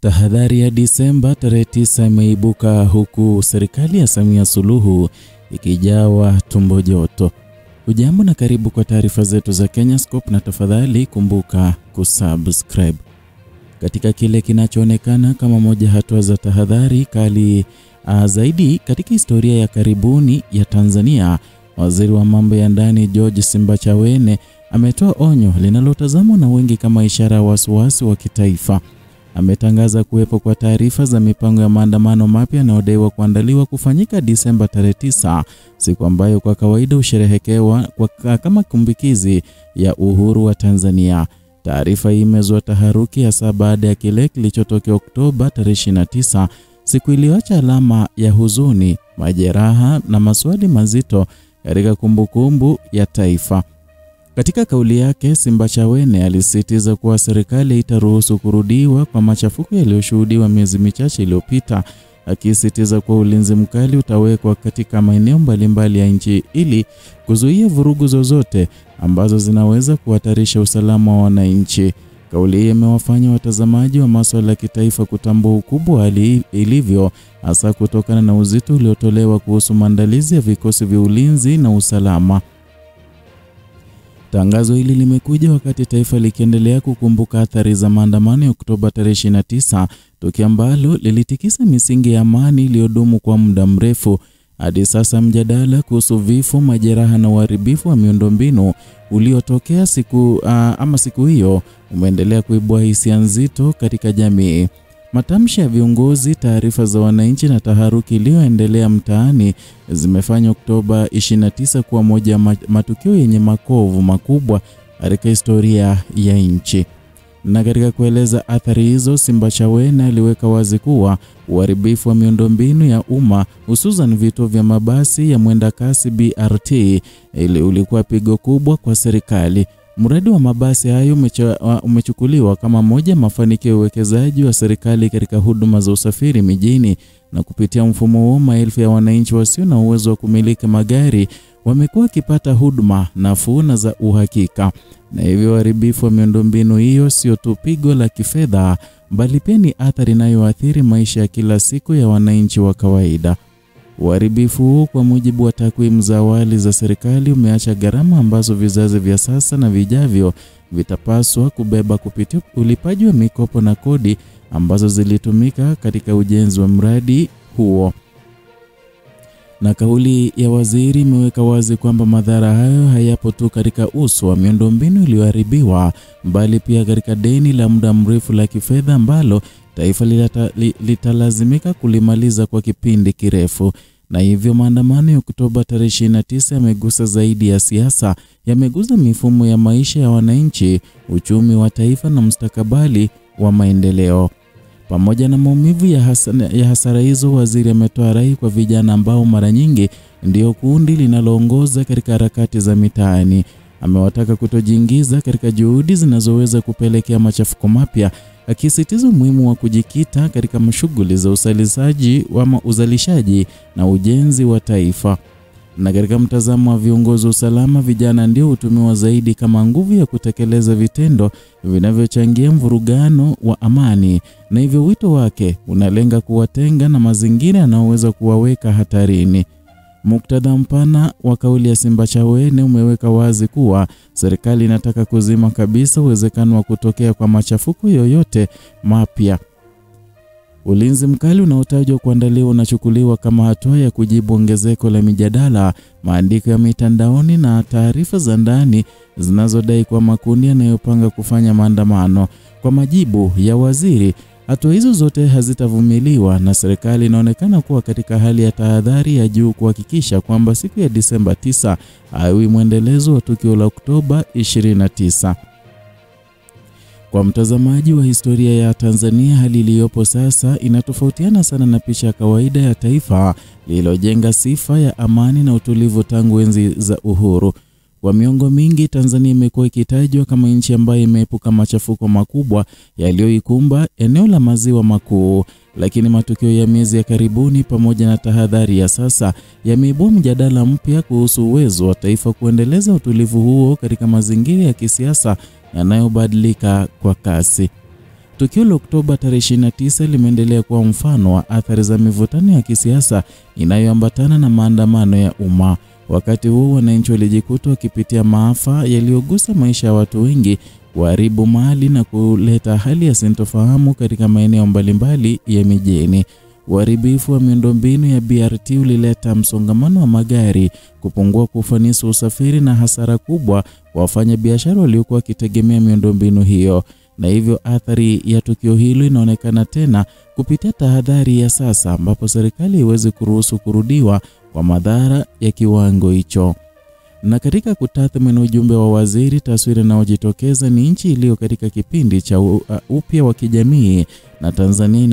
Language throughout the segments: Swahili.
Tahadhari ya Disemba tarehe 9 imeibuka huku serikali ya Samia Suluhu ikijawa tumbo joto. Hujambo na karibu kwa taarifa zetu za Kenyascope, na tafadhali kumbuka kusubscribe. Katika kile kinachoonekana kama moja hatua za tahadhari kali zaidi katika historia ya karibuni ya Tanzania, waziri wa mambo ya ndani George Simbachawene ametoa onyo linalotazamwa na wengi kama ishara ya wasiwasi wa kitaifa. Ametangaza kuwepo kwa taarifa za mipango ya maandamano mapya yanayodaiwa kuandaliwa kufanyika Disemba tarehe 9, siku ambayo kwa kawaida husherehekewa kama kumbukizi ya uhuru wa Tanzania. Taarifa hii imezua taharuki hasa baada ya kile kilichotokea Oktoba tarehe 29, siku iliyoacha alama ya huzuni, majeraha na maswali mazito katika kumbukumbu ya taifa. Katika kauli yake, Simbachawene alisisitiza kuwa serikali itaruhusu kurudiwa kwa machafuko yaliyoshuhudiwa miezi michache iliyopita, akisisitiza kuwa ulinzi mkali utawekwa katika maeneo mbalimbali ya nchi ili kuzuia vurugu zozote ambazo zinaweza kuhatarisha usalama wa wananchi. Kauli hii imewafanya watazamaji wa masuala ya kitaifa kutambua ukubwa hali ilivyo, hasa kutokana na uzito uliotolewa kuhusu maandalizi ya vikosi vya ulinzi na usalama. Tangazo hili limekuja wakati taifa likiendelea kukumbuka athari za maandamano ya Oktoba tarehe 29, tukio ambalo lilitikisa misingi ya amani iliyodumu kwa muda mrefu. Hadi sasa mjadala kuhusu vifo, majeraha na uharibifu wa miundombinu uliotokea siku hiyo umeendelea kuibua hisia nzito katika jamii. Matamshi ya viongozi, taarifa za wananchi na taharuki iliyoendelea mtaani zimefanya Oktoba 29 kuwa moja ya matukio yenye makovu makubwa katika historia ya nchi. Na katika kueleza athari hizo, Simbachawene aliweka wazi kuwa uharibifu wa miundombinu ya umma, hususan vituo vya mabasi ya mwenda kasi BRT, ulikuwa pigo kubwa kwa serikali. Mradi wa mabasi hayo umechukuliwa kama moja mafanikio ya uwekezaji wa serikali katika huduma za usafiri mijini, na kupitia mfumo huo maelfu ya wananchi wasio na uwezo wa kumiliki magari wamekuwa wakipata huduma nafuu na za uhakika. Na hivyo uharibifu wa miundombinu hiyo sio tu pigo la kifedha, bali pia ni athari inayoathiri maisha ya kila siku ya wananchi wa kawaida. Uharibifu huu, kwa mujibu wa takwimu za awali za serikali, umeacha gharama ambazo vizazi vya sasa na vijavyo vitapaswa kubeba kupitia ulipaji wa mikopo na kodi ambazo zilitumika katika ujenzi wa mradi huo. Na kauli ya waziri imeweka wazi kwamba madhara hayo hayapo tu katika uso wa miundombinu iliyoharibiwa, bali pia katika deni la muda mrefu la kifedha ambalo taifa litalazimika kulimaliza kwa kipindi kirefu. Na hivyo maandamano ya Oktoba tarehe 29 yamegusa zaidi ya siasa, yamegusa mifumo ya maisha ya wananchi, uchumi wa taifa na mustakabali wa maendeleo. Pamoja na maumivu ya hasara hizo, waziri ametoa rai kwa vijana ambao mara nyingi ndio kundi linaloongoza katika harakati za mitaani. Amewataka kutojiingiza katika juhudi zinazoweza kupelekea machafuko mapya, akisisitiza umuhimu wa kujikita katika shughuli za uzalishaji na ujenzi wa taifa. Na katika mtazamo wa viongozi wa usalama, vijana ndio hutumiwa zaidi kama nguvu ya kutekeleza vitendo vinavyochangia mvurugano wa amani, na hivyo wito wake unalenga kuwatenga na mazingira yanayoweza kuwaweka hatarini. Muktadha mpana wa kauli ya Simbachawene umeweka wazi kuwa serikali inataka kuzima kabisa uwezekano wa kutokea kwa machafuko yoyote mapya. Ulinzi mkali unaotajwa kuandaliwa unachukuliwa kama hatua ya kujibu ongezeko la mijadala, maandiko ya mitandaoni na taarifa za ndani zinazodai kwa makundi yanayopanga kufanya maandamano. Kwa majibu ya waziri, hatua hizo zote hazitavumiliwa, na serikali inaonekana kuwa katika hali ya tahadhari ya juu kuhakikisha kwamba siku ya Disemba 9 haiwi mwendelezo wa tukio la Oktoba 29. Kwa mtazamaji wa historia ya Tanzania, hali iliyopo sasa inatofautiana sana na picha ya kawaida ya taifa lililojenga sifa ya amani na utulivu tangu enzi za uhuru. Kwa miongo mingi, Tanzania imekuwa ikitajwa kama nchi ambayo imeepuka machafuko makubwa yaliyoikumba eneo la Maziwa Makuu, lakini matukio ya miezi ya karibuni pamoja na tahadhari ya sasa yameibua mjadala mpya kuhusu uwezo wa taifa kuendeleza utulivu huo katika mazingira ya kisiasa yanayobadilika kwa kasi. Tukio la Oktoba tarehe 29 limeendelea kuwa mfano wa athari za mivutano ya kisiasa inayoambatana na maandamano ya umma. Wakati huo wananchi walijikuta wakipitia maafa yaliyogusa maisha ya watu wengi, kuharibu mali na kuleta hali ya sintofahamu katika maeneo mbalimbali ya mijini. Uharibifu wa miundombinu ya BRT ulileta msongamano wa magari, kupungua kwa ufanisi wa usafiri na hasara kubwa kwa wafanyabiashara waliokuwa wakitegemea miundombinu hiyo. Na hivyo athari ya tukio hilo inaonekana tena kupitia tahadhari ya sasa, ambapo serikali haiwezi kuruhusu kurudiwa kwa madhara ya kiwango hicho. Na katika kutathmini ujumbe wa waziri, taswira inayojitokeza ni nchi iliyo katika kipindi cha upya wa kijamii, na Tanzania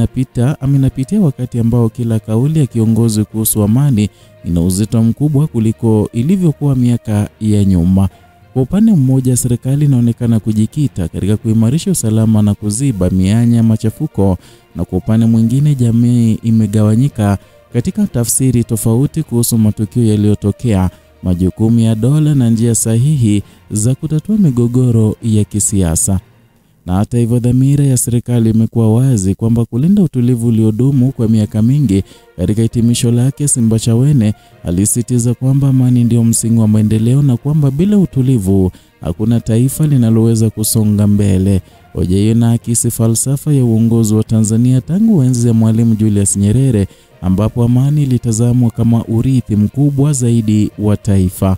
inapitia wakati ambao kila kauli ya kiongozi kuhusu amani ina uzito mkubwa kuliko ilivyokuwa miaka ya nyuma. Kwa upande mmoja, serikali inaonekana kujikita katika kuimarisha usalama na kuziba mianya ya machafuko, na kwa upande mwingine jamii imegawanyika katika tafsiri tofauti kuhusu matukio yaliyotokea, majukumu ya dola na njia sahihi za kutatua migogoro ya kisiasa. Na hata hivyo, dhamira ya serikali imekuwa wazi kwamba kulinda utulivu uliodumu kwa miaka mingi. Katika hitimisho lake, Simbachawene alisisitiza kwamba amani ndio msingi wa maendeleo na kwamba bila utulivu hakuna taifa linaloweza kusonga mbele. Hoja hiyo inaakisi falsafa ya uongozi wa Tanzania tangu enzi ya Mwalimu Julius Nyerere, ambapo amani ilitazamwa kama urithi mkubwa zaidi wa taifa.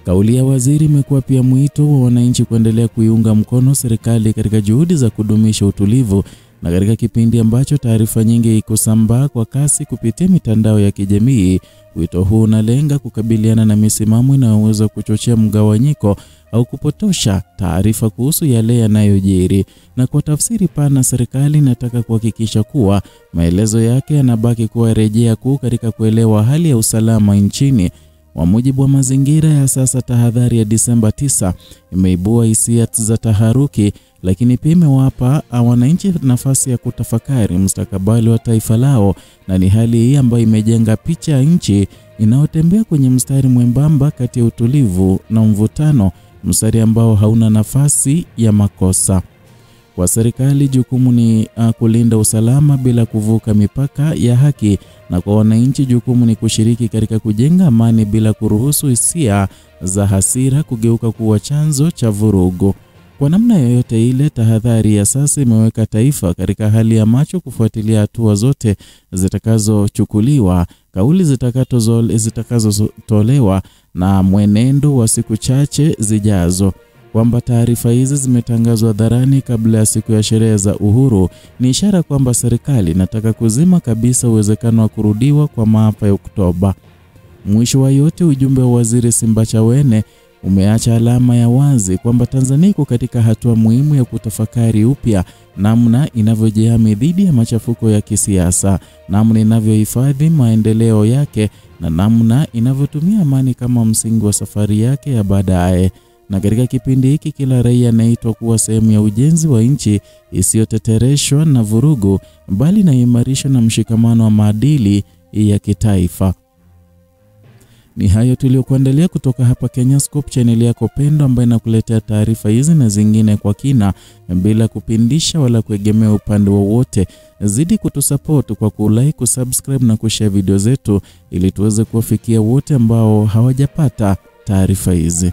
Kauli ya waziri imekuwa pia mwito wa wananchi kuendelea kuiunga mkono serikali katika juhudi za kudumisha utulivu, na katika kipindi ambacho taarifa nyingi kusambaa kwa kasi kupitia mitandao ya kijamii, wito huu unalenga kukabiliana na misimamo inayoweza kuchochea mgawanyiko au kupotosha taarifa kuhusu yale yanayojiri. Na kwa tafsiri pana, serikali inataka kuhakikisha kuwa maelezo yake yanabaki kuwa rejea kuu katika kuelewa hali ya usalama nchini. Kwa mujibu wa mazingira ya sasa, tahadhari ya Disemba 9 imeibua hisia za taharuki, lakini pia imewapa wananchi nafasi ya kutafakari mustakabali wa taifa lao, na ni hali hii ambayo imejenga picha ya nchi inayotembea kwenye mstari mwembamba kati ya utulivu na mvutano, mstari ambao hauna nafasi ya makosa. Kwa serikali, jukumu ni kulinda usalama bila kuvuka mipaka ya haki, na kwa wananchi jukumu ni kushiriki katika kujenga amani bila kuruhusu hisia za hasira kugeuka kuwa chanzo cha vurugu. Kwa namna yoyote ile, tahadhari ya sasa imeweka taifa katika hali ya macho kufuatilia hatua zote zitakazochukuliwa, kauli zitakazotolewa na mwenendo wa siku chache zijazo. Kwamba taarifa hizi zimetangazwa hadharani kabla ya siku ya sherehe za uhuru ni ishara kwamba serikali inataka kuzima kabisa uwezekano wa kurudiwa kwa maafa ya Oktoba. Mwisho wa yote, ujumbe wa waziri Simbachawene umeacha alama ya wazi kwamba Tanzania iko katika hatua muhimu ya kutafakari upya namna inavyojihami dhidi ya machafuko ya kisiasa, namna inavyohifadhi maendeleo yake, na namna inavyotumia amani kama msingi wa safari yake ya baadaye. Na katika kipindi hiki, kila raia anaitwa kuwa sehemu ya ujenzi wa nchi isiyotetereshwa na vurugu, bali na imarisho na mshikamano wa maadili ya kitaifa. Ni hayo tuliokuandalia kutoka hapa Kenyascope, channel yako pendwa ambayo inakuletea taarifa hizi na zingine kwa kina bila kupindisha wala kuegemea upande wowote. Zidi kutusupport kwa kulike, kusubscribe na kushare video zetu ili tuweze kuwafikia wote ambao hawajapata taarifa hizi.